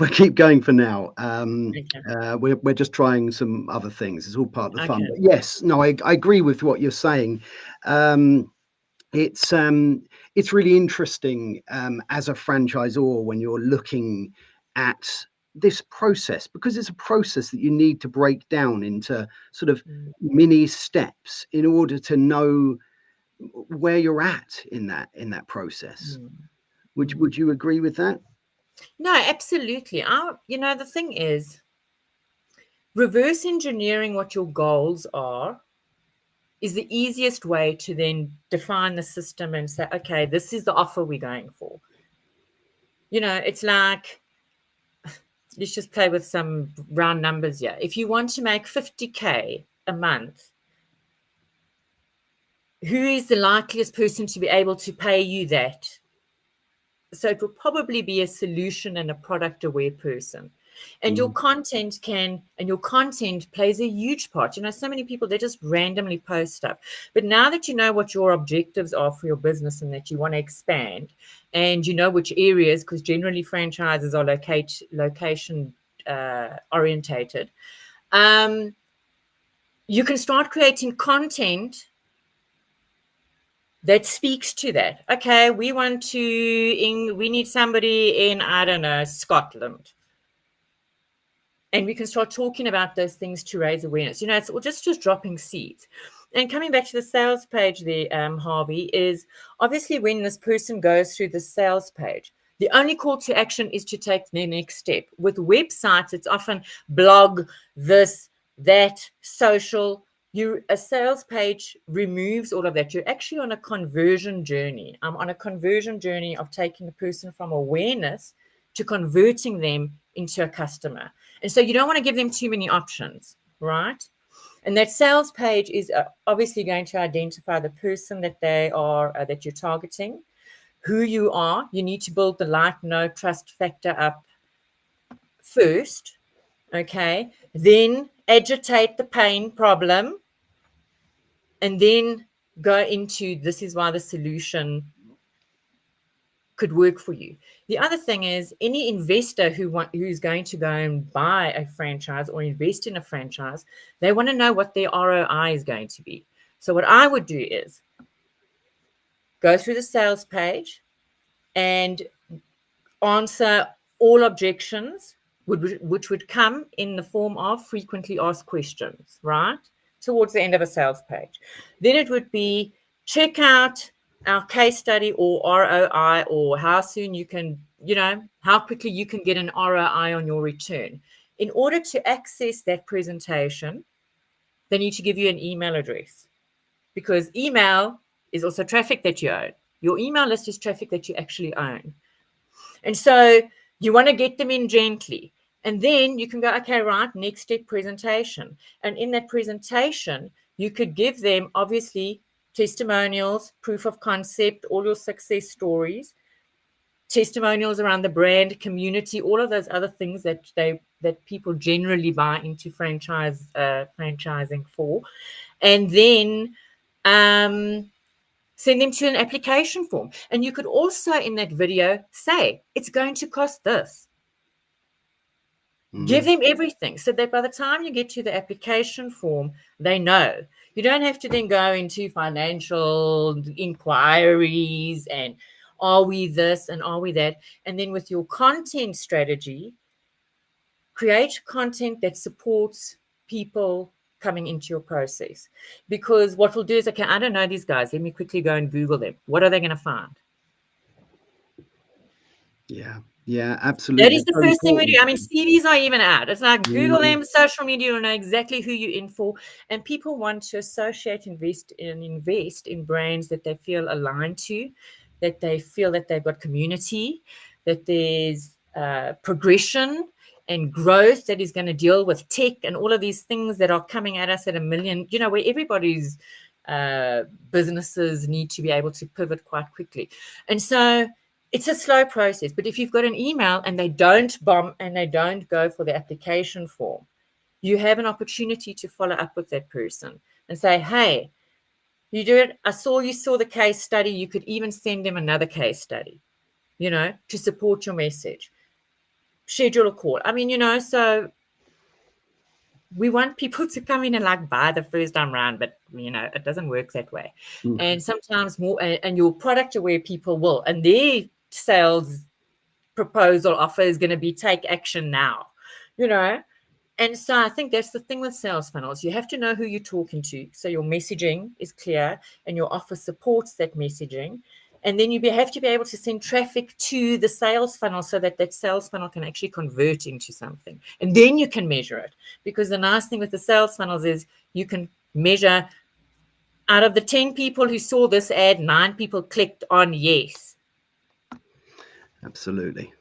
we'll keep going for now. Okay. We're just trying some other things. It's all part of the fun. Okay. But yes, no, I agree with what you're saying. Um, it's it's really interesting as a franchisor when you're looking at this process, because it's a process that you need to break down into sort of Mm. mini steps in order to know where you're at in that process. Mm. Would Mm. would you agree with that? No, absolutely. The thing is, reverse engineering what your goals are is the easiest way to then define the system and say, okay, this is the offer we're going for. It's like, let's just play with some round numbers here. If you want to make 50K a month, who is the likeliest person to be able to pay you that? So it will probably be a solution and a product aware person. And your Mm. content plays a huge part. So many people, they just randomly post stuff. But now that you know what your objectives are for your business and that you want to expand, and you know which areas, because generally franchises are location orientated, you can start creating content that speaks to that. Okay, we need somebody in, I don't know, Scotland. And we can start talking about those things to raise awareness. It's just dropping seeds. And coming back to the sales page there, Harvey, is obviously when this person goes through the sales page, the only call to action is to take the next step. With websites, it's often blog, this, that, social. A sales page removes all of that. You're actually on a conversion journey. I'm on a conversion journey of taking the person from awareness to converting them into a customer. And so you don't want to give them too many options, right? And that sales page is obviously going to identify the person that that you're targeting, who you are. You need to build the like, know, trust factor up first, okay? Then agitate the pain problem, and then go into this is why the solution could work for you. The other thing is any investor who's going to go and buy a franchise or invest in a franchise, they want to know what their ROI is going to be. So what I would do is go through the sales page and answer all objections, which would come in the form of frequently asked questions, right? Towards the end of a sales page. Then it would be check out our case study or ROI, or how soon you can, how quickly you can get an ROI on your return. In order to access that presentation, they need to give you an email address, because email is also traffic that you own. Your email list is traffic that you actually own. And so you want to get them in gently. And then you can go, okay, right, next step, presentation. And in that presentation, you could give them, obviously, testimonials, proof of concept, all your success stories, testimonials around the brand, community, all of those other things that people generally buy into franchising for. And then send them to an application form. And you could also, in that video, say, it's going to cost this. Give them everything so that by the time you get to the application form, they know. You don't have to then go into financial inquiries and are we this and are we that? And then with your content strategy, create content that supports people coming into your process. Because what we'll do is, okay, I don't know these guys. Let me quickly go and Google them. What are they going to find? Yeah, That absolutely. is It's the so first thing we do. important. I mean, CVs are even out. It's like Google Mm. them, social media, you'll know exactly who you're in for. And people want to associate, invest in brands that they feel aligned to, that they feel that they've got community, that there's progression and growth that is going to deal with tech and all of these things that are coming at us at a million, where everybody's businesses need to be able to pivot quite quickly. And so it's a slow process, but if you've got an email and they don't bomb and they don't go for the application form, you have an opportunity to follow up with that person and say, hey, you do it. You saw the case study. You could even send them another case study, to support your message. schedule a call. I mean, so we want people to come in and like buy the first time round, but it doesn't work that way. And sometimes more, and your product aware people will, and their sales proposal offer is going to be take action now, And so I think that's the thing with sales funnels. You have to know who you're talking to, so your messaging is clear and your offer supports that messaging. And then you have to be able to send traffic to the sales funnel so that sales funnel can actually convert into something. And then you can measure it. Because the nice thing with the sales funnels is you can measure, out of the 10 people who saw this ad, 9 people clicked on yes. Absolutely.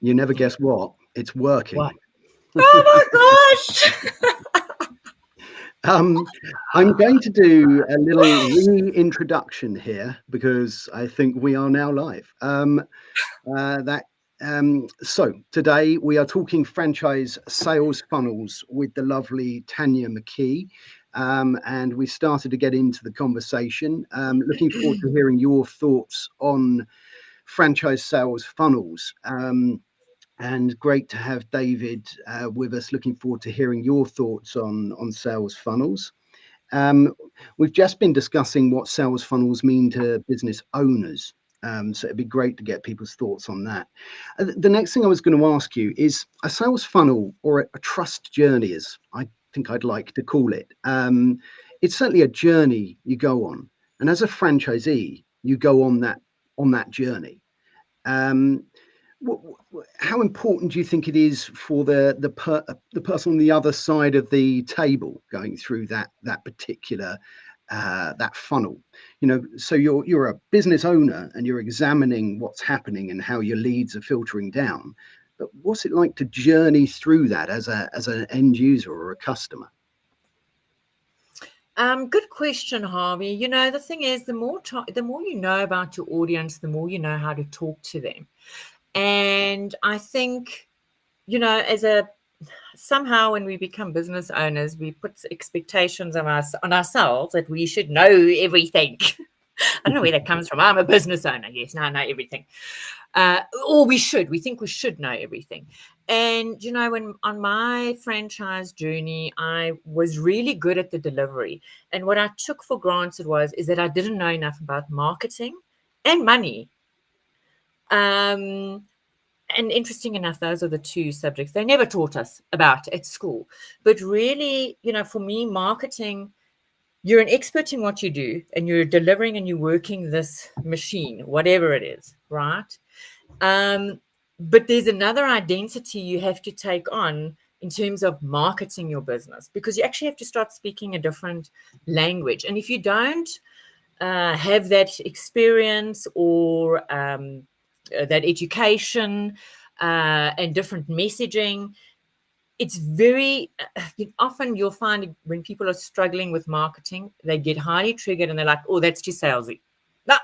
You never guess what? It's working. What? Oh my gosh! I'm going to do a little reintroduction here because I think we are now live. So today we are talking franchise sales funnels with the lovely Tanya McKee. And we started to get into the conversation. Looking forward to hearing your thoughts on franchise sales funnels. And great to have David with us. Looking forward to hearing your thoughts on sales funnels. We've just been discussing what sales funnels mean to business owners. So it'd be great to get people's thoughts on that. The next thing I was going to ask you is a sales funnel, or a trust journey, as I think I'd like to call it. It's certainly a journey you go on. And as a franchisee, you go on that journey. How important do you think it is for the person on the other side of the table going through that particular that funnel? So you're a business owner and you're examining what's happening and how your leads are filtering down. But what's it like to journey through that as an end user or a customer? Good question, Harvey. The thing is, the more you know about your audience, the more you know how to talk to them. And I think, somehow when we become business owners, we put expectations on ourselves that we should know everything. I don't know where that comes from. I'm a business owner. Yes, now I know everything. Or we think we should know everything. And, when on my franchise journey, I was really good at the delivery. And what I took for granted is that I didn't know enough about marketing and money. And interesting enough, those are the two subjects they never taught us about at school. But really, for me, marketing, you're an expert in what you do and you're delivering and you're working this machine, whatever it is, right? But there's another identity you have to take on in terms of marketing your business, because you actually have to start speaking a different language. And if you don't have that experience or that education and different messaging, it's very often you'll find when people are struggling with marketing, they get highly triggered and they're like, oh, that's too salesy. No,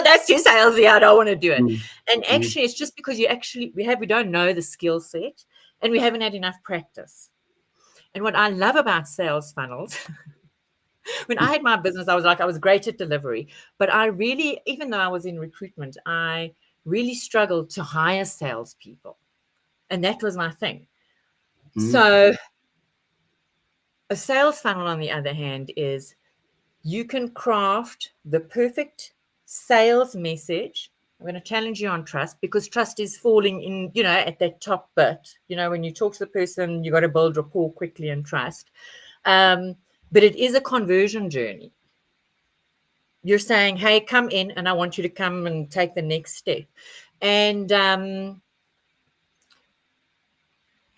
that's too salesy. I don't want to do it. And actually, it's just because we don't know the skill set and we haven't had enough practice. And what I love about sales funnels, when I had my business, I was great at delivery, but I really, even though I was in recruitment, I really struggled to hire salespeople. And that was my thing. So a sales funnel, on the other hand, is you can craft the perfect sales message. I'm going to challenge you on trust, because trust is falling in, at that top bit. When you talk to the person, you got to build rapport quickly and trust. But it is a conversion journey. You're saying, hey, come in and I want you to come and take the next step. And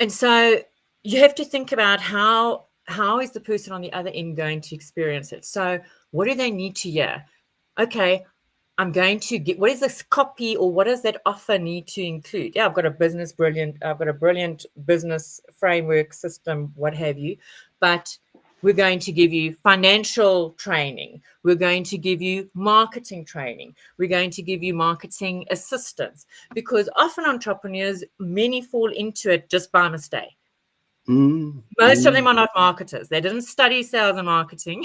so you have to think about how is the person on the other end going to experience it? So what do they need to hear? Okay, I'm going to get, what is this copy or what does that offer need to include? Yeah, I've got a brilliant business framework system, what have you, but we're going to give you financial training. We're going to give you marketing training. We're going to give you marketing assistance, because often entrepreneurs, many fall into it just by mistake. Most of them are not marketers. They didn't study sales and marketing.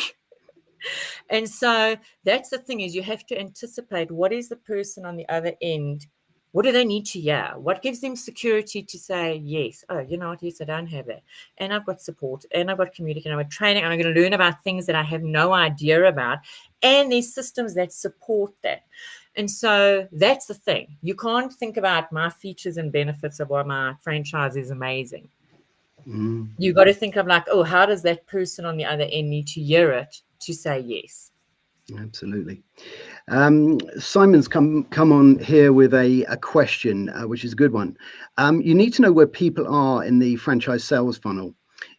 And so that's the thing, is you have to anticipate what is the person on the other end What do they need to hear? What gives them security to say, yes, oh, you know what, yes, I don't have that. And I've got support and I've got communication, I've got training, and I'm going to learn about things that I have no idea about. And there's systems that support that. And so that's the thing. You can't think about my features and benefits of why my franchise is amazing. You've got to think of like, oh, how does that person on the other end need to hear it to say yes? Absolutely. Simon's come on here with a question, which is a good one. You need to know where people are in the franchise sales funnel.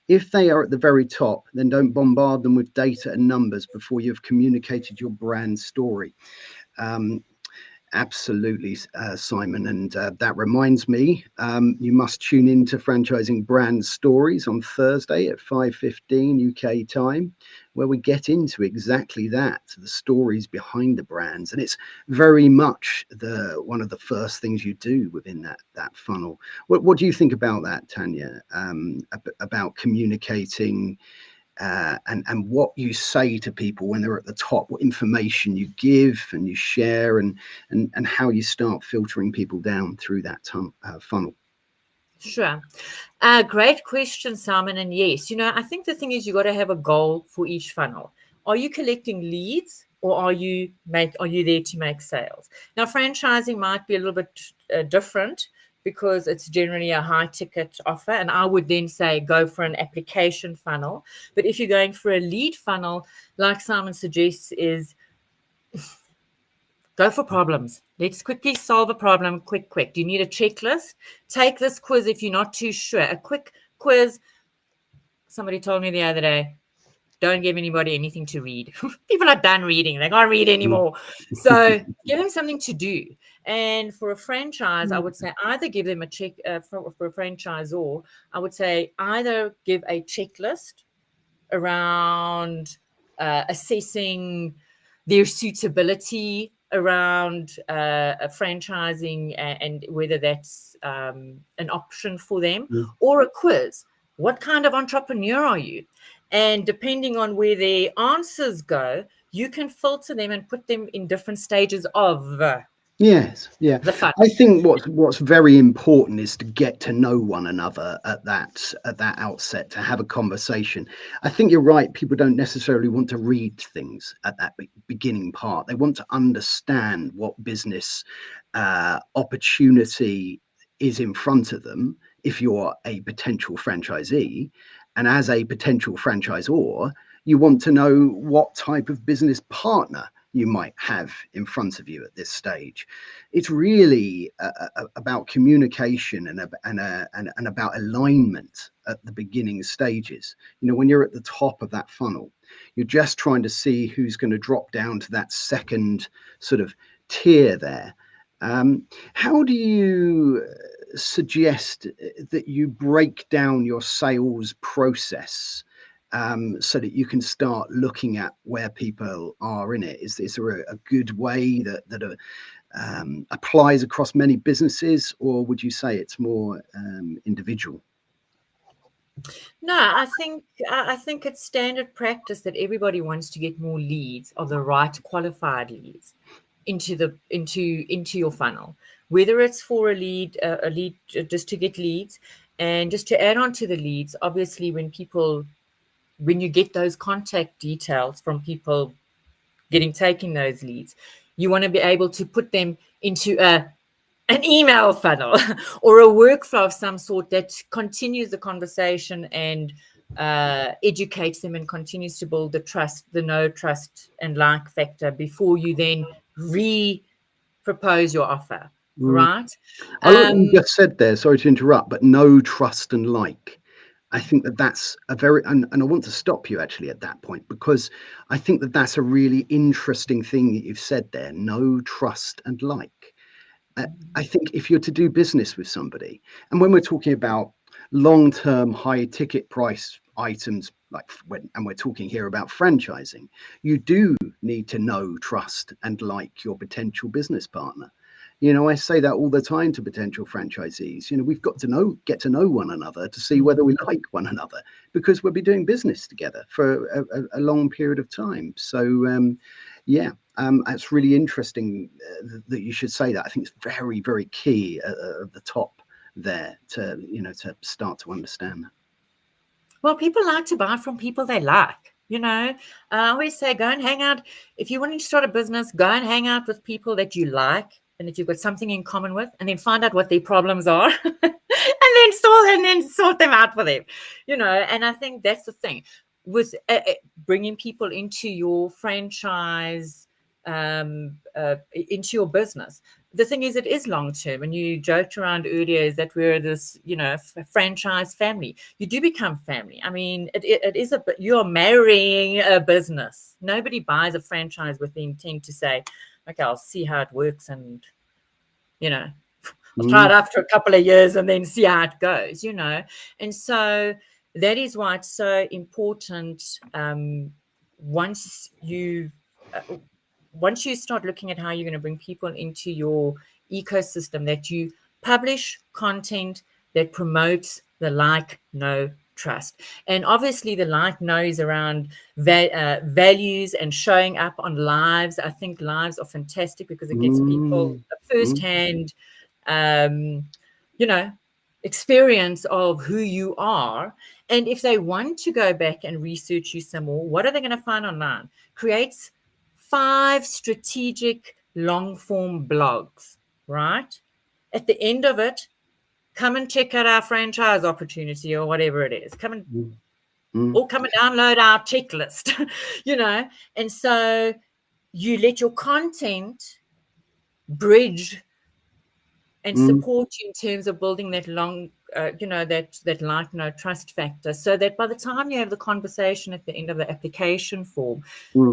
If they are at the very top, then don't bombard them with data and numbers before you've communicated your brand story. Absolutely, Simon. And that reminds me, you must tune in to Franchising Brand Stories on Thursday at 5:15 UK time, where we get into exactly that, the stories behind the brands. And it's very much one of the first things you do within that funnel. What do you think about that, Tanya, about communicating and what you say to people when they're at the top, what information you give and you share, and how you start filtering people down through that funnel? Sure. Great question, Simon. And yes, I think the thing is you got to have a goal for each funnel. Are you collecting leads, or are you there to make sales? Now, franchising might be a little bit different because it's generally a high ticket offer. And I would then say go for an application funnel. But if you're going for a lead funnel, like Simon suggests, is go for problems. Let's quickly solve a problem. Quick. Do you need a checklist? Take this quiz if you're not too sure. A quick quiz. Somebody told me the other day, don't give anybody anything to read. People are done reading. They can't read anymore. So give them something to do. And for a franchise, I would say either give them a check for a franchisor. I would say either give a checklist around assessing their suitability around franchising and whether that's an option for them, or a quiz. What kind of entrepreneur are you? And depending on where their answers go, you can filter them and put them in different stages of Yes, yeah. the fun. I think what's very important is to get to know one another at that outset, to have a conversation. I think you're right. People don't necessarily want to read things at that beginning part. They want to understand what business opportunity is in front of them if you're a potential franchisee. And as a potential franchisor, you want to know what type of business partner you might have in front of you at this stage. It's really about communication and about alignment at the beginning stages. When you're at the top of that funnel, you're just trying to see who's going to drop down to that second sort of tier there. How do you suggest that you break down your sales process so that you can start looking at where people are in it? Is there a good way that applies across many businesses, or would you say it's more individual? No, I think it's standard practice that everybody wants to get more leads, of the right qualified leads, into your funnel, whether it's for a lead just to get leads. And just to add on to the leads, obviously when you get those contact details from people taking those leads, you want to be able to put them into an email funnel or a workflow of some sort that continues the conversation and educates them and continues to build the know, trust, and like factor before you then propose your offer, right? I like what you just said there. Sorry to interrupt, but know, trust, and like. I think that's a very, and I want to stop you actually at that point, because I think that's a really interesting thing that you've said there. Know, trust, and like. I think if you're to do business with somebody, and when we're talking about long-term high ticket price items, and we're talking here about franchising, you do need to know, trust, and like your potential business partner. I say that all the time to potential franchisees. We've got to get to know one another to see whether we like one another, because we'll be doing business together for a long period of time. So, yeah, It's really interesting that you should say that. I think it's very, very key at the top there to, to start to understand that. Well, people like to buy from people they like. I always say, go and hang out. If you want to start a business, go and hang out with people that you like and that you've got something in common with, and then find out what their problems are, and then sort them out for them. And I think that's the thing with bringing people into your franchise, into your business. The thing is, it is long term, and you joked around earlier is that we're this, franchise family. You do become family. I mean, it is you're marrying a business. Nobody buys a franchise with the intent to say, okay, I'll see how it works, and I'll try it after a couple of years and then see how it goes. And so that is why it's so important. Once you start looking at how you're going to bring people into your ecosystem, that you publish content that promotes the like, know, trust. And obviously the like, know is around values and showing up on lives. I think lives are fantastic because it gets people a firsthand, experience of who you are. And if they want to go back and research you some more, what are they going to find online? Creates 5 strategic long-form blogs, right? At the end of it, come and check out our franchise opportunity or whatever it is. Come and download our checklist, And so you let your content bridge and support you in terms of building that that like, no, trust factor, so that by the time you have the conversation at the end of the application form,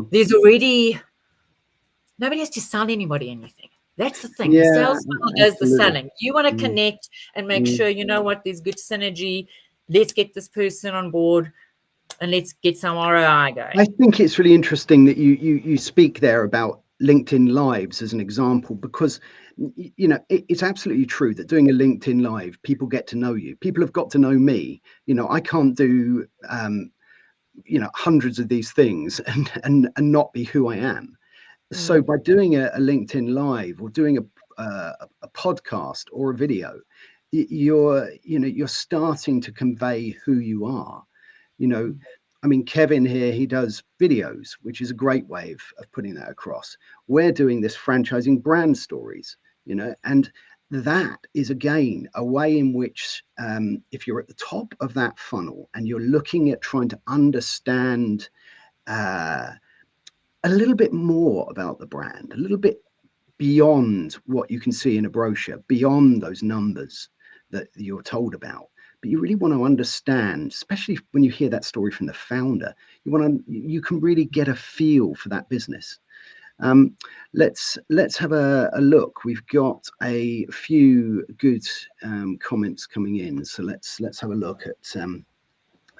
there's already nobody has to sell anybody anything. That's the thing. Yeah, the sales funnel does the selling. You want to connect and make sure, there's good synergy. Let's get this person on board and let's get some ROI going. I think it's really interesting that you speak there about LinkedIn Lives as an example, because it's absolutely true that doing a LinkedIn Live, people get to know you. People have got to know me. I can't do hundreds of these things and not be who I am. So by doing a LinkedIn Live or doing a podcast or a video, you're starting to convey who you are. I mean, Kevin here, he does videos, which is a great way of putting that across. We're doing this franchising brand stories, and that is, again, a way in which if you're at the top of that funnel and you're looking at trying to understand a little bit more about the brand, a little bit beyond what you can see in a brochure, beyond those numbers that you're told about. But you really want to understand, especially when you hear that story from the founder, you can really get a feel for that business. Let's have a look. We've got a few good comments coming in, so let's have a look at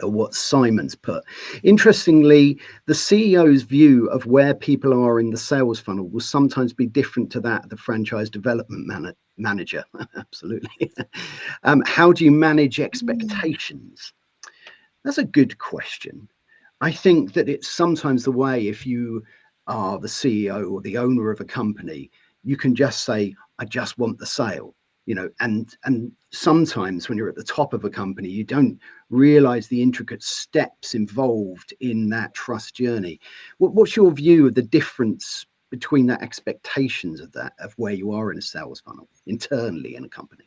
what Simon's put. Interestingly, the CEO's view of where people are in the sales funnel will sometimes be different to that of the franchise development manager. Absolutely. How do you manage expectations? That's a good question. I think that it's sometimes the way, if you are the CEO or the owner of a company, you can just say, I just want the sale. And sometimes when you're at the top of a company, you don't realize the intricate steps involved in that trust journey. What's your view of the difference between that expectations of where you are in a sales funnel internally in a company?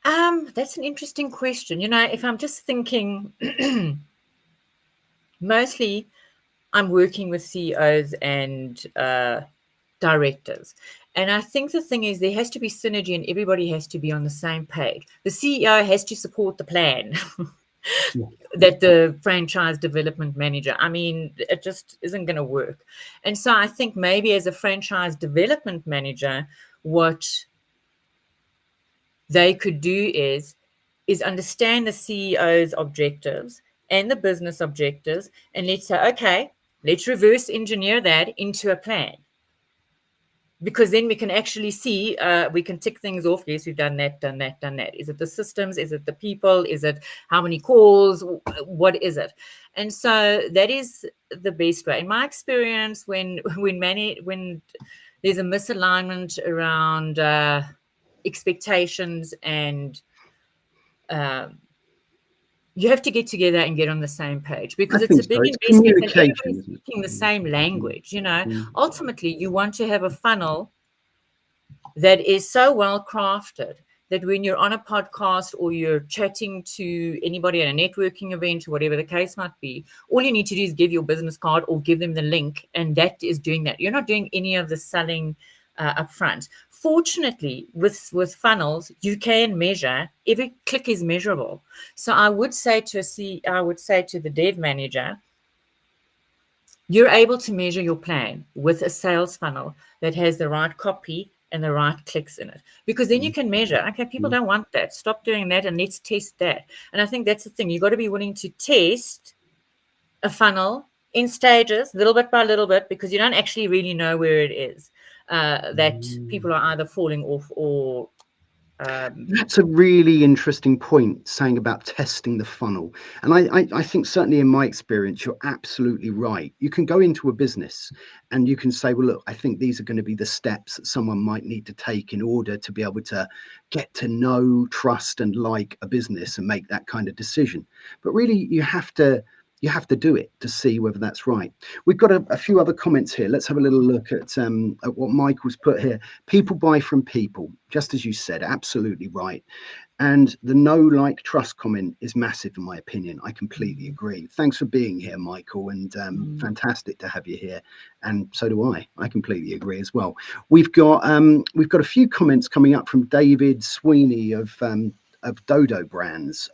That's an interesting question. If I'm just thinking, mostly I'm working with CEOs and directors. And I think the thing is, there has to be synergy and everybody has to be on the same page. The CEO has to support the plan that the franchise development manager, it just isn't going to work. And so I think maybe as a franchise development manager, what they could do is understand the CEO's objectives and the business objectives, and let's say, okay, let's reverse engineer that into a plan. because then we can actually see, we can tick things off. Yes, we've done that, done that, done that. Is it the systems? Is it the people? Is it how many calls? What is it? And so that is the best way. In my experience, when there's a misalignment around expectations, and you have to get together and get on the same page, because I it's think a big so. It's investment and communication, everybody's isn't speaking the it? same language. Mm. Ultimately, you want to have a funnel that is so well crafted that when you're on a podcast or you're chatting to anybody at a networking event or whatever the case might be, all you need to do is give your business card or give them the link, and that is doing that. You're not doing any of the selling up front. Fortunately, with funnels, you can measure. Every click is measurable. So I would say to the dev manager, you're able to measure your plan with a sales funnel that has the right copy and the right clicks in it, because then you can measure, okay, people don't want that, stop doing that, and let's test that. And I think that's the thing, you've got to be willing to test a funnel in stages, little bit by little bit, because you don't actually really know where it is that people are either falling off or That's a really interesting point, saying about testing the funnel. And I think certainly in my experience, you're absolutely right. You can go into a business and you can say, well, look, I think these are going to be the steps that someone might need to take in order to be able to get to know, trust, and like a business and make that kind of decision. But really, you have to do it to see whether that's right. We've got a few other comments here. Let's have a little look at what Michael's put here. People buy from people, just as you said, absolutely right. And the know, like, trust comment is massive, in my opinion. I completely agree. Thanks for being here, Michael, and fantastic to have you here. And so do I. I completely agree as well. We've got a few comments coming up from David Sweeney of Dodo Brands,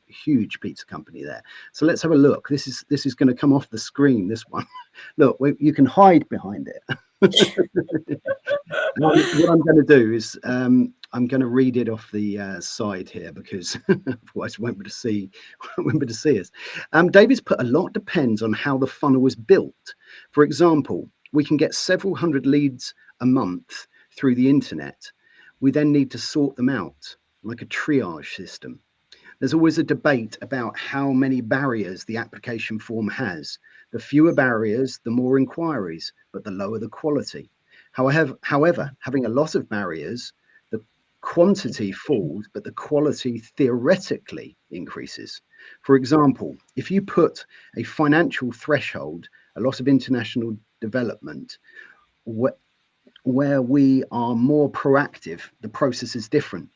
huge pizza company there. So let's have a look. This is going to come off the screen, this one. Look, you can hide behind it. What I'm going to do is I'm going to read it off the side here, because otherwise you won't be able to see us. David's put, a lot depends on how the funnel was built. For example, we can get several hundred leads a month through the internet. We then need to sort them out like a triage system. There's always a debate about how many barriers the application form has. The fewer barriers, the more inquiries, but the lower the quality. However, having a lot of barriers, the quantity falls, but the quality theoretically increases. For example, if you put a financial threshold, a lot of international development, where we are more proactive, the process is different.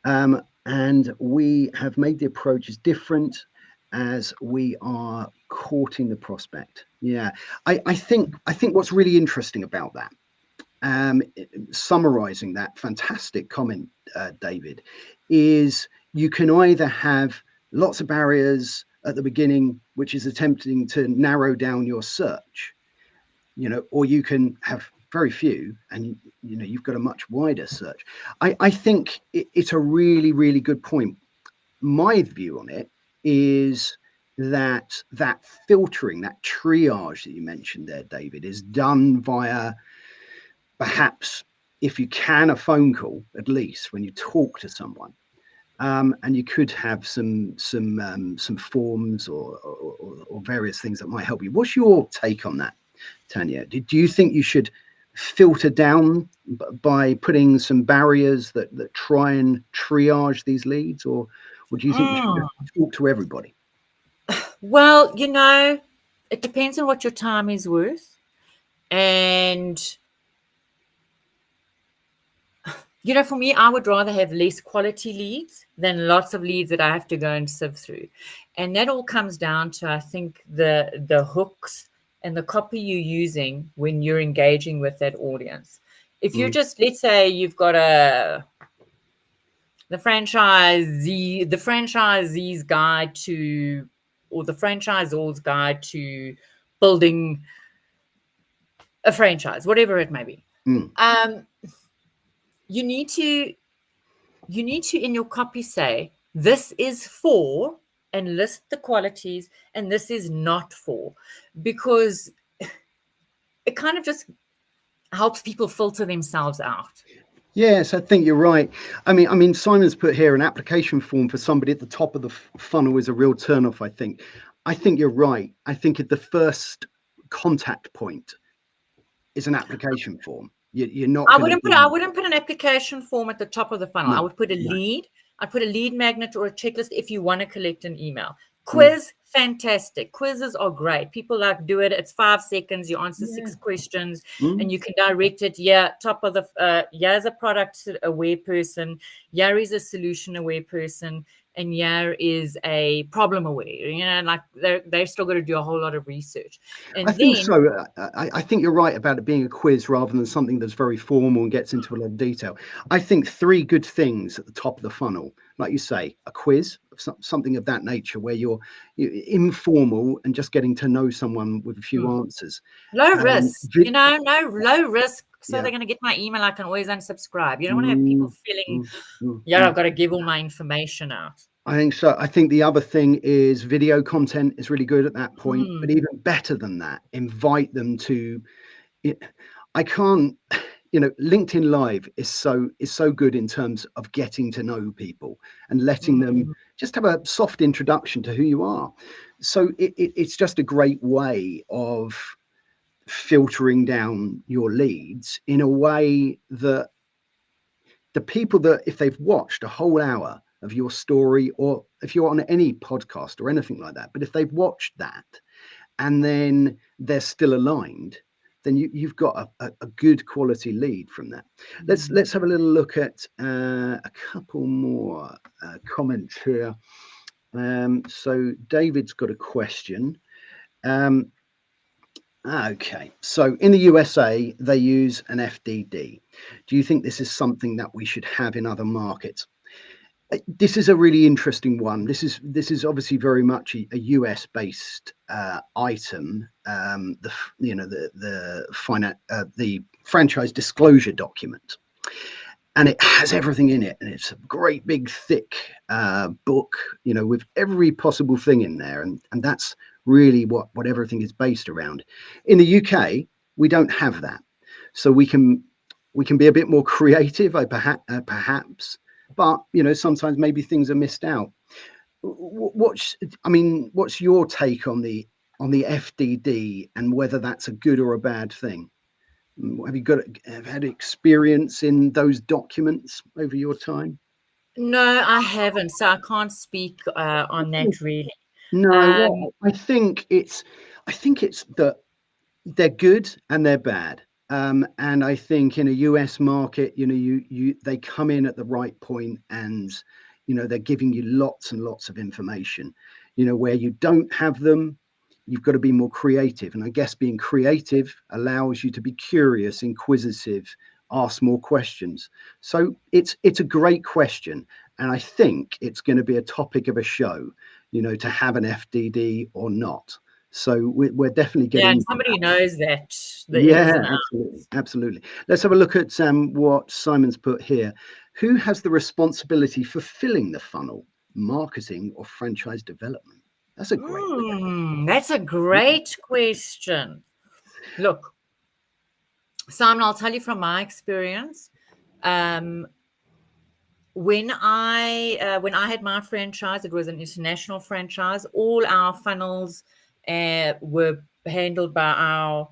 And we have made the approaches different as we are courting the prospect. Yeah, I think what's really interesting about that, summarizing that fantastic comment, David, is you can either have lots of barriers at the beginning, which is attempting to narrow down your search, or you can have very few, and you've got a much wider search. I think it's a really, really good point. My view on it is that filtering, that triage that you mentioned there, David, is done via, perhaps, if you can, a phone call, at least when you talk to someone. And you could have some forms or various things that might help you. What's your take on that, Tanya? Do you think you should filter down by putting some barriers that try and triage these leads, or do you think you should talk to everybody? Well, it depends on what your time is worth. And, for me, I would rather have less quality leads than lots of leads that I have to go and sift through. And that all comes down to, I think, the hooks and the copy you're using when you're engaging with that audience. If you're just, let's say you've got the franchisee's guide to, or the franchisor's guide to building a franchise, whatever it may be. You need to in your copy say, this is for, and list the qualities, and this is not for, because it kind of just helps people filter themselves out. Yes, I think you're right. I mean, Simon's put here an application form for somebody at the top of the funnel is a real turnoff. I think you're right. I think at the first contact point is an application form. You're not I going to wouldn't put be I wouldn't put an application form at the top of the funnel. I no, would put a no. lead. I'd put a lead magnet or a checklist if you want to collect an email. Mm, Quiz, fantastic. Quizzes are great. People like do it. It's 5 seconds. You answer yeah. 6 questions, and Mm. you can direct it. Yeah, top of the. Here's a product aware person. Here is a solution aware person, and here is a problem aware. Like they've still got to do a whole lot of research, I and think then so. I think you're right about it being a quiz rather than something that's very formal and gets into a lot of detail. I think three good things at the top of the funnel, like you say, a quiz, something of that nature, where you're informal and just getting to know someone with a few answers. low Um, risk, vi- no low risk. So yeah. they're going to get my email. I can always unsubscribe. You don't want to have people Mm, feeling, mm, mm, yeah, mm. I've got to give all my information out. I think so. I think the other thing is video content is really good at that point, but Mm, even better than that, invite them to it. I can't, LinkedIn Live is so good in terms of getting to know people and letting them mm, just have a soft introduction to who you are. So it's just a great way of filtering down your leads in a way that the people that, if they've watched a whole hour of your story, or if you're on any podcast or anything like that, but if they've watched that and then they're still aligned, then you've got a good quality lead from that. Let's have a little look at a couple more comments here. So David's got a question. Um, okay, so in the USA they use an FDD. Do you think this is something that we should have in other markets? This is a really interesting one. This is obviously very much a US based item. The franchise disclosure document, and it has everything in it, and it's a great big thick book, with every possible thing in there, and that's really what everything is based around. In the UK, we don't have that, so we can be a bit more creative, perhaps, but sometimes maybe things are missed out. What's your take on the FDD and whether that's a good or a bad thing? Have had experience in those documents over your time? no, I haven't. So I can't speak on that really. No, Um, well, I think it's that they're good and they're bad. And I think in a US market, they come in at the right point, and they're giving you lots and lots of information. Where you don't have them, you've got to be more creative. And I guess being creative allows you to be curious, inquisitive, ask more questions. So it's a great question. And I think it's going to be a topic of a show, to have an FDD or not. So we're definitely yeah, getting and into that. somebody knows that the ins Yeah, and outs. absolutely, absolutely. Let's have a look at what Simon's put here. Who has the responsibility for filling the funnel, marketing or franchise development? That's a great That's a question. great question. Look, Simon, I'll tell you from my experience. Um, when I had my franchise, it was an international franchise. All our funnels were handled by our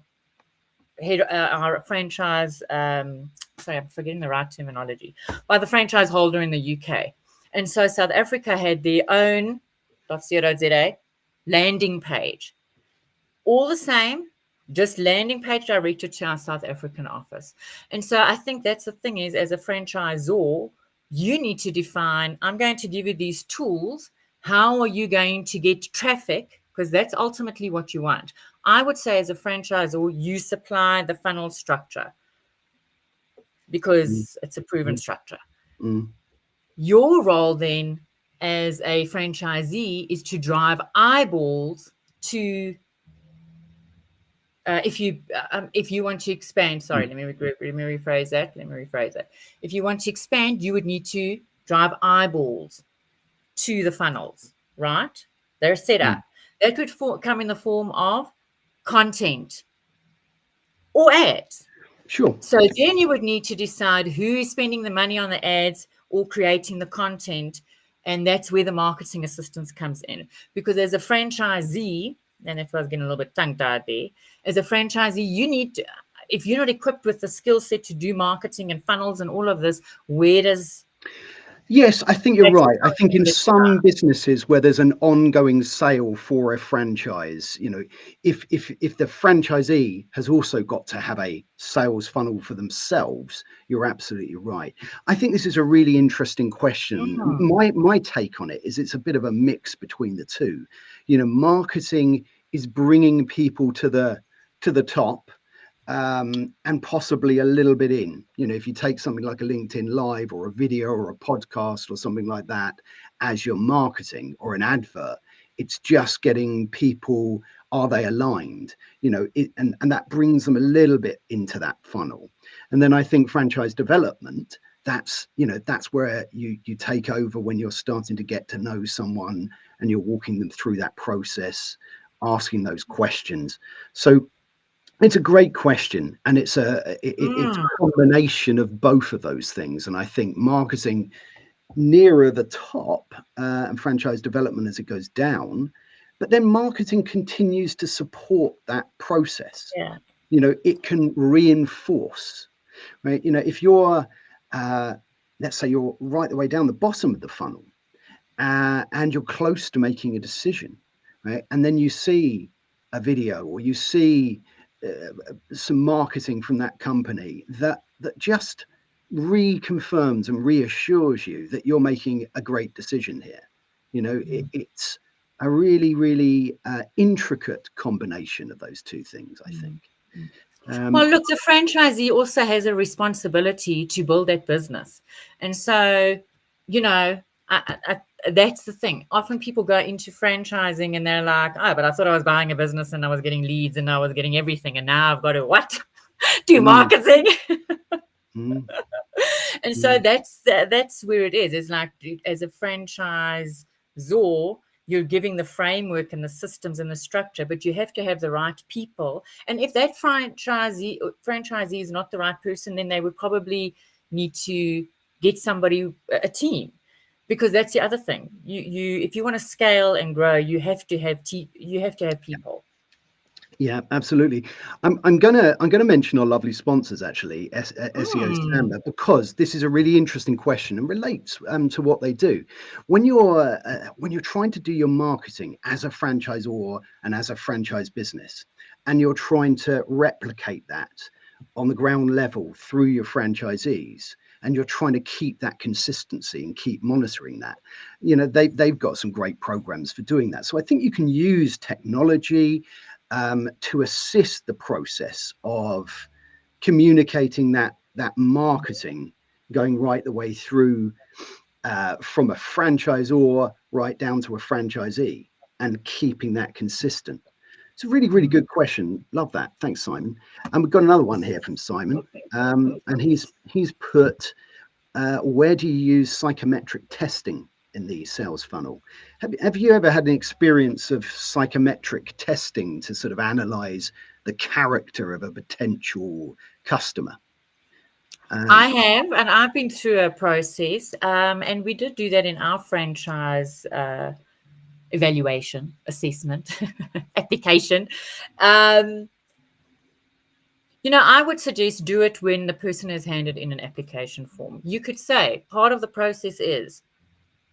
head, our franchise. Sorry, I'm forgetting the right terminology. By the franchise holder in the UK, and so South Africa had their own .co.za landing page. All the same, just landing page directed to our South African office. And so I think that's the thing is, as a franchisor, you need to define, I'm going to give you these tools. How are you going to get traffic? Because that's ultimately what you want. I would say as a franchisor, you supply the funnel structure Mm, because it's a proven mm, structure. mm, Your role then as a franchisee is to drive eyeballs to if you want to expand, sorry, mm, let me rephrase that. If you want to expand, you would need to drive eyeballs to the funnels, right? They're set mm. up. That would come in the form of content or ads. Sure. So then you would need to decide who is spending the money on the ads or creating the content. And that's where the marketing assistance comes in. Because as a franchisee, and if I was getting a little bit tongue-tied there, as a franchisee, you need to, if you're not equipped with the skill set to do marketing and funnels and all of this, where does Yes, I think you're that right. I think in responsibility lie? some businesses where there's an ongoing sale for a franchise, if the franchisee has also got to have a sales funnel for themselves, you're absolutely right. I think this is a really interesting question. Mm, My take on it is it's a bit of a mix between the two. Marketing is bringing people to the top, and possibly a little bit in. If you take something like a LinkedIn Live or a video or a podcast or something like that as your marketing or an advert, it's just getting people, are they aligned? And that brings them a little bit into that funnel. And then I think franchise development, that's where you take over when you're starting to get to know someone and you're walking them through that process, asking those questions. So it's a great question, and it's it's mm, a combination of both of those things. And I think marketing nearer the top, and franchise development as it goes down, but then marketing continues to support that process. yeah. It can reinforce, right? If you're, let's say you're right the way down the bottom of the funnel, and you're close to making a decision, right? And then you see a video or you see some marketing from that company that just reconfirms and reassures you that you're making a great decision here. It's a really, really intricate combination of those two things, I think. Well, look, the franchisee also has a responsibility to build that business. And so, you know, that's the thing. Often people go into franchising and they're like, oh, but I thought I was buying a business and I was getting leads and I was getting everything. And now I've got to what? Do Mm, marketing. mm, And so mm. that's where it is. It's like as a franchisor, you're giving the framework and the systems and the structure, but you have to have the right people. And if that franchisee is not the right person, then they would probably need to get somebody, a team, because that's the other thing. You if you want to scale and grow, you have to have people. Yeah, absolutely. I'm gonna mention our lovely sponsors actually, SEO Mm, Samba, because this is a really interesting question and relates to what they do. When you're trying to do your marketing as a franchisor and as a franchise business, and you're trying to replicate that on the ground level through your franchisees, and you're trying to keep that consistency and keep monitoring that, they've got some great programs for doing that. So I think you can use technology to assist the process of communicating that marketing, going right the way through, from a franchisor right down to a franchisee, and keeping that consistent. It's a really, really good question. Love that. Thanks, Simon. And we've got another one here from Simon, and he's put, where do you use psychometric testing in the sales funnel? Have you ever had an experience of psychometric testing to sort of analyze the character of a potential customer? I have, and I've been through a process, and we did do that in our franchise evaluation, assessment, application. Um, I would suggest do it when the person is handed in an application form. You could say part of the process is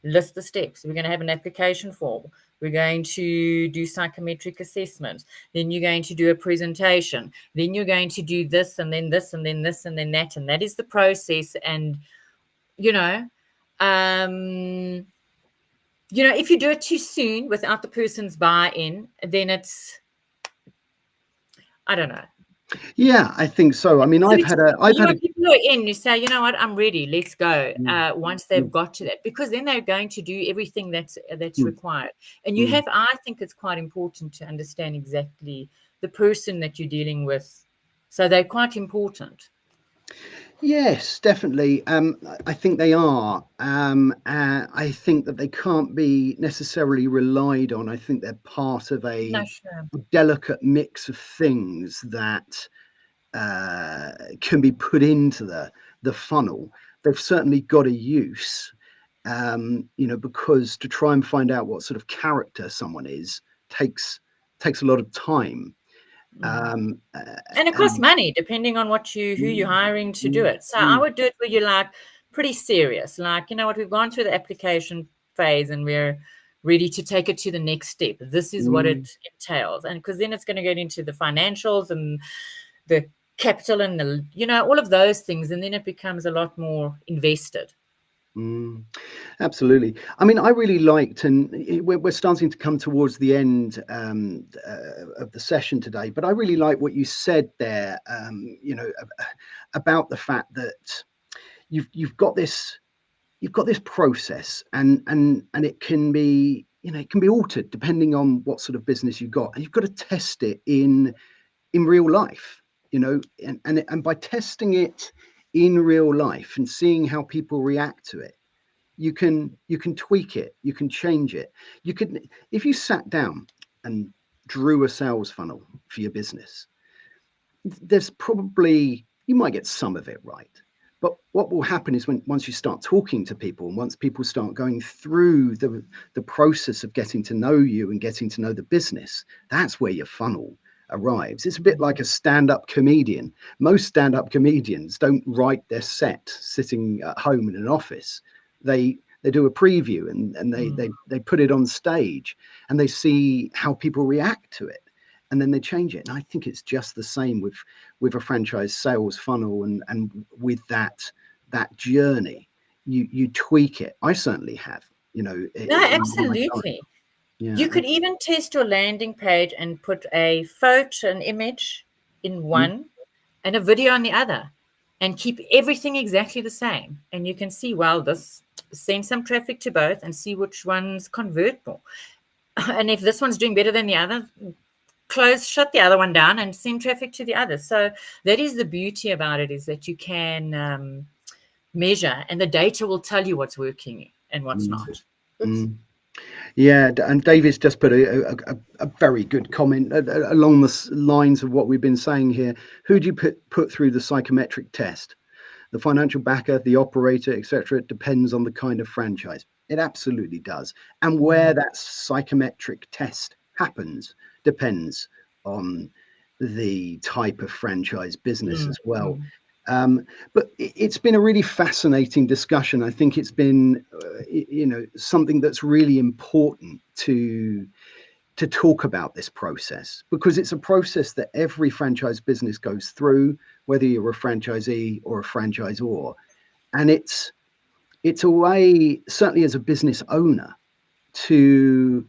list the steps. We're going to have an application form. We're going to do psychometric assessment. Then you're going to do a presentation. Then you're going to do this and then this and then this and then that. And that is the process. And, um, if you do it too soon without the person's buy-in, then I don't know. Yeah, I think so. I mean, I've had When people are in, you say, you know what, I'm ready, let's go. Mm, Once they've mm, got to that, because then they're going to do everything that's mm, required. And mm. I think it's quite important to understand exactly the person that you're dealing with. So they're quite important. Yes, definitely. I think they are. I think that they can't be necessarily relied on. I think they're part of No, a sure. delicate mix of things that can be put into the funnel, they've certainly got a use. Because to try and find out what sort of character someone is takes a lot of time. And it costs money depending on who you're hiring to do it. So I would do it where you're like pretty serious. Like, you know what, we've gone through the application phase and we're ready to take it to the next step. This is what it entails. And because then it's going to get into the financials and the capital and all of those things. And then it becomes a lot more invested. Absolutely. I mean, I really liked, and we're starting to come towards the end of the session today, but I really like what you said there, about the fact that you've got this process, and it can be, it can be altered depending on what sort of business you've got, and you've got to test it in real life, and by testing it in real life and seeing how people react to it, you can tweak it, you can change it. You could, if you sat down and drew a sales funnel for your business, there's probably, you might get some of it right, but what will happen is once you start talking to people, and once people start going through the process of getting to know you and getting to know the business, that's where your funnel arrives. It's a bit like a stand-up comedian. Most stand-up comedians don't write their set sitting at home in an office. They do a preview, and they put it on stage, and they see how people react to it, and then they change it. And I think it's just the same with a franchise sales funnel, and with that journey, you tweak it. I certainly have, No, absolutely. Yeah. You could even test your landing page and put a photo, an image in one and a video on the other, and keep everything exactly the same. And you can see, well, this send some traffic to both and see which ones convert more. And if this one's doing better than the other, shut the other one down and send traffic to the other. So that is the beauty about it, is that you can measure, and the data will tell you what's working and what's not. Yeah, and David's just put a very good comment along the lines of what we've been saying here. Who do you put through the psychometric test? The financial backer, the operator, etc. It depends on the kind of franchise. It absolutely does. And where that psychometric test happens depends on the type of franchise business as well. But it's been a really fascinating discussion. I think it's been, something that's really important to talk about this process, because it's a process that every franchise business goes through, whether you're a franchisee or a franchisor. And it's a way, certainly as a business owner, to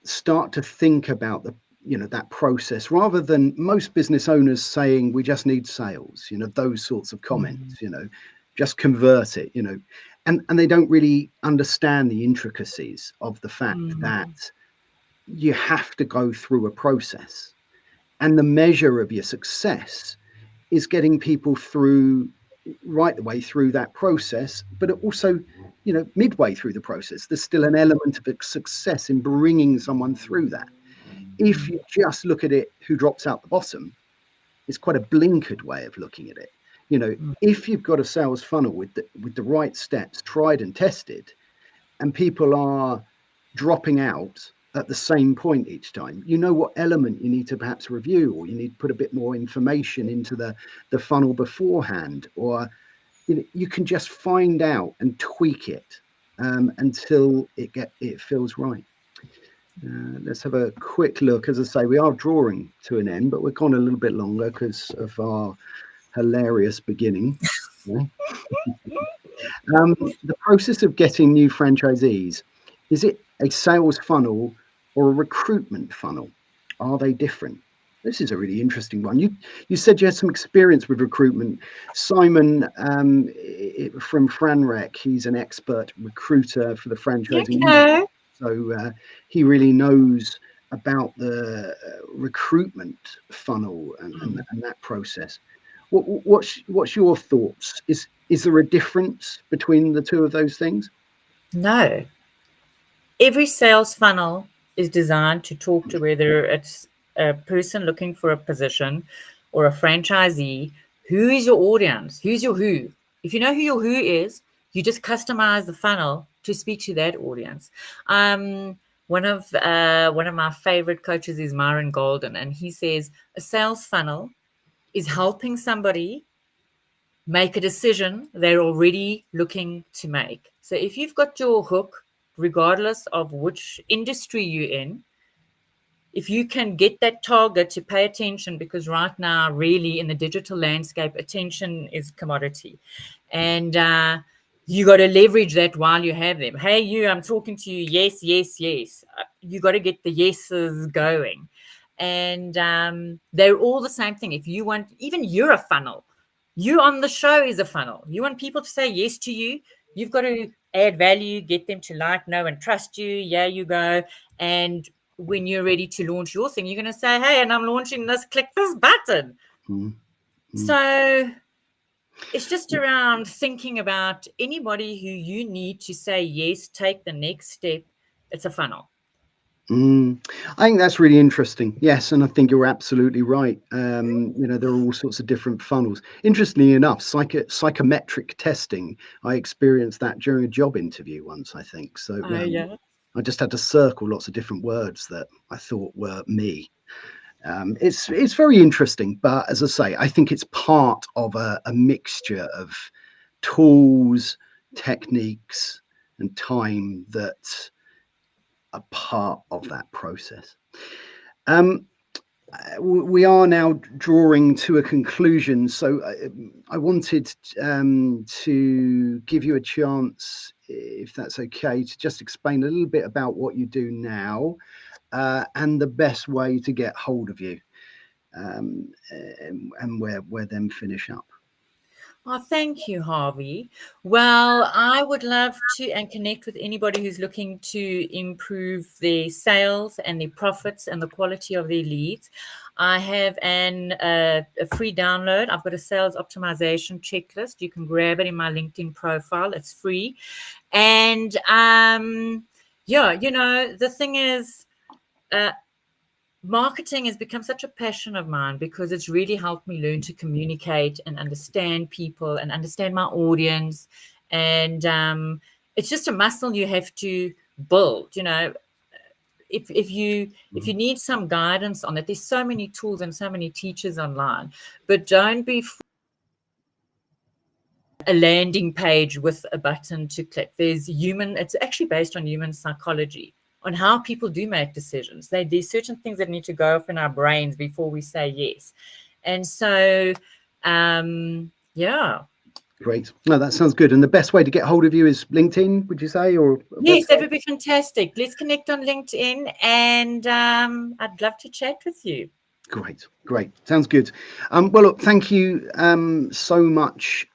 start to think about that process, rather than most business owners saying we just need sales, those sorts of comments, just convert it, and they don't really understand the intricacies of the fact that you have to go through a process, and the measure of your success is getting people through right the way through that process, but also, midway through the process, there's still an element of success in bringing someone through that. If you just look at it, who drops out the bottom, it's quite a blinkered way of looking at it. If you've got a sales funnel with the right steps, tried and tested, and people are dropping out at the same point each time, what element you need to perhaps review, or you need to put a bit more information into the funnel beforehand, or you can just find out and tweak it until it feels right. Let's have a quick look. As I say, we are drawing to an end, but we're gone a little bit longer because of our hilarious beginning. The process of getting new franchisees, is it a sales funnel or a recruitment funnel? Are they different? This is a really interesting one. You said you had some experience with recruitment. Simon from Franrec, he's an expert recruiter for the franchising. So he really knows about the recruitment funnel and that process. What's your thoughts? Is there a difference between the two of those things? No. Every sales funnel is designed to talk to, whether it's a person looking for a position or a franchisee, who is your audience? Who's your who? If you know who your who is, you just customize the funnel to speak to that audience. One of my favorite coaches is Myron Golden, and he says a sales funnel is helping somebody make a decision they're already looking to make. So if you've got your hook, regardless of which industry you're in, if you can get that target to pay attention, because right now, really in the digital landscape, attention is commodity. And you got to leverage that while you have them. Hey, you, I'm talking to you. Yes, yes, yes. You got to get the yeses going. And they're all the same thing. If you want, even you're a funnel. You on the show is a funnel. You want people to say yes to you. You've got to add value, get them to like, know, and trust you. Yeah, you go. And when you're ready to launch your thing, you're going to say, hey, and I'm launching this, click this button. So it's just around thinking about anybody who you need to say yes, take the next step. It's a funnel. I think that's really interesting. Yes, and I think you're absolutely right. There are all sorts of different funnels. Interestingly enough, psychometric testing, I experienced that during a job interview once, I think. So Yeah. I just had to circle lots of different words that I thought were me. It's very interesting, but as I say, I think it's part of a mixture of tools, techniques, and time that a part of that process. We are now drawing to a conclusion, so I wanted to give you a chance, if that's okay, to just explain a little bit about what you do now and the best way to get hold of you, and where then finish up. Oh, thank you, Harvey. Well, I would love to and connect with anybody who's looking to improve their sales and their profits and the quality of their leads. I have a free download. I've got a sales optimization checklist. You can grab it in my LinkedIn profile. It's free. And the thing is, marketing has become such a passion of mine because it's really helped me learn to communicate and understand people and understand my audience. And it's just a muscle you have to build. If you need some guidance on it, there's so many tools and so many teachers online, but don't be a landing page with a button to click. It's actually based on human psychology, on how people do make decisions. There's certain things that need to go off in our brains before we say yes. And so, yeah. Great. No, that sounds good. And the best way to get hold of you is LinkedIn, would you say? Or yes, that would be fantastic. Let's connect on LinkedIn, and I'd love to chat with you. Great. Sounds good. Well, look, thank you so much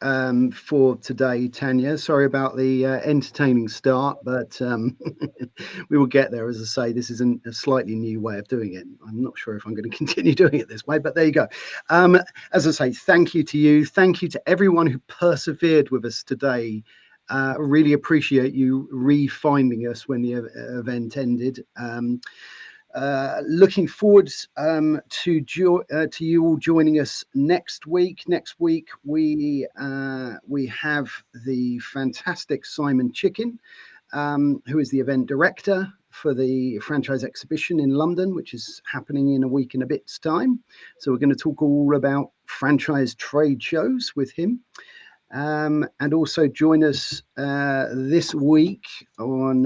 for today, Tanya. Sorry about the entertaining start, but we will get there. As I say, this is a slightly new way of doing it. I'm not sure if I'm going to continue doing it this way, but there you go. As I say, thank you to you. Thank you to everyone who persevered with us today. Really appreciate you re-finding us when the event ended. Looking forward to you all joining us next week. Next week we have the fantastic Simon Chicken, who is the event director for the franchise exhibition in London, which is happening in a week and a bit's time. So we're going to talk all about franchise trade shows with him. And also join us this week on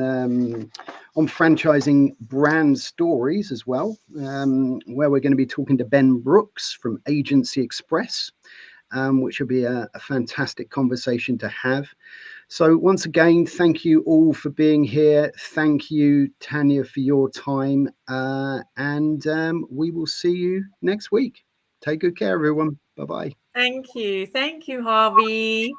franchising brand stories as well, where we're going to be talking to Ben Brooks from Agency Express, which will be a fantastic conversation to have. So once again, thank you all for being here. Thank you, Tanya, for your time, and we will see you next week. Take good care, everyone. Bye-bye. Thank you, Harvey.